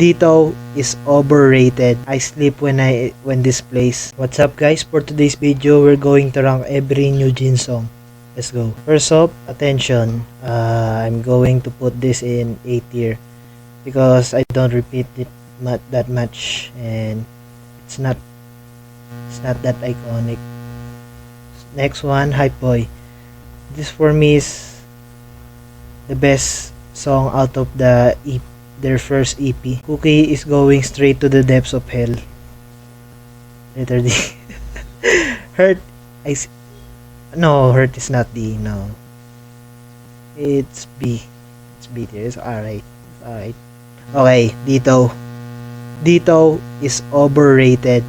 Dito is overrated. I sleep when this plays. What's up guys? For today's video, we're going to rank every New Jeans song. Let's go. First up, attention. I'm going to put this in A tier because I don't repeat it that much and it's not that iconic. Next one, Hype Boy. This for me is the best song out of their first EP. Cookie is going straight to the depths of hell. Letter D. Hurt. Hurt is not D. No. It's B. It's B tier. It's alright. Alright. Okay. Dito. Dito is overrated.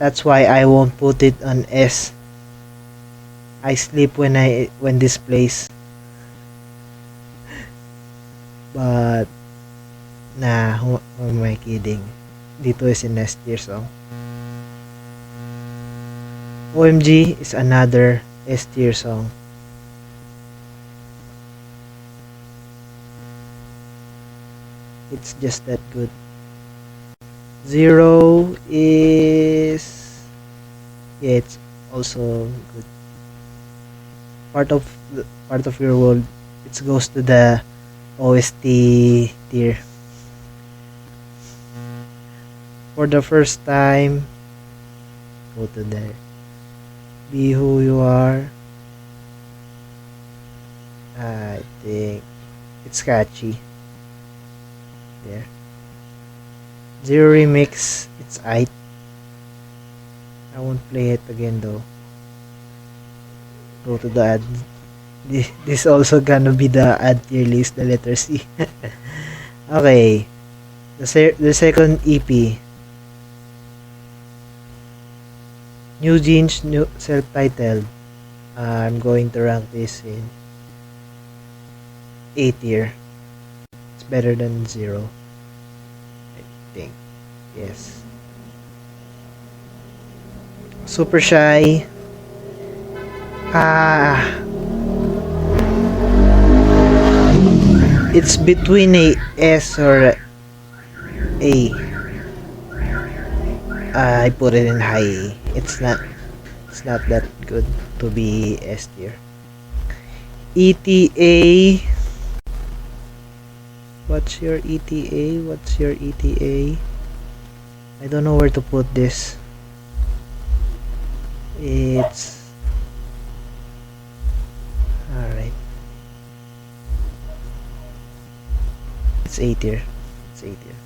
That's why I won't put it on S. I sleep when this plays. But nah, who am I kidding? Dito is in S tier song. OMG is another S tier song. It's just that good. Zero is it's also good. Part of your world. It goes to the OST tier. For the first time, go to there. Be Who You Are. I think it's catchy. There. Zero Remix, it's I won't play it again though. Go to the ad. This also gonna be the ad tier list, the letter C. Okay. The second EP. New Jeans, new self-titled. I'm going to rank this in A tier. It's better than Zero. I think. Yes. Super Shy. It's between a S or A. I put it in high. It's not that good to be S tier. ETA. What's your ETA? What's your ETA? I don't know where to put this. It's alright. It's A tier. It's A tier.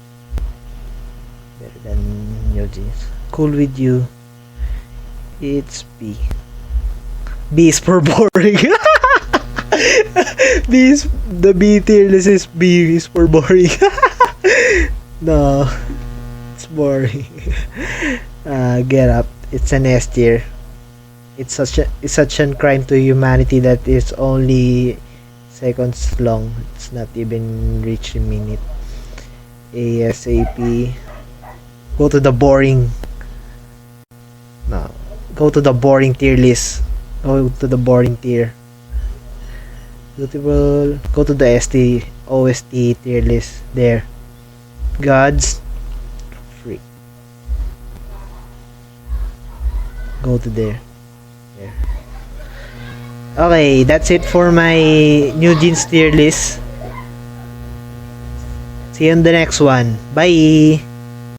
Better than New Jeans. Cool With You. It's B. B is for boring. The B tier list is B is for boring. No, it's boring. Get Up. It's an S tier. It's such a crime to humanity that it's only seconds long. It's not even reach a minute. ASAP. Go to the boring. No. Go to the boring tier list. Go to the boring tier. Beautiful. Go to the OST tier list. There. Gods. Free. Go to there. There. Okay, that's it for my New Jeans tier list. See you on the next one. Bye!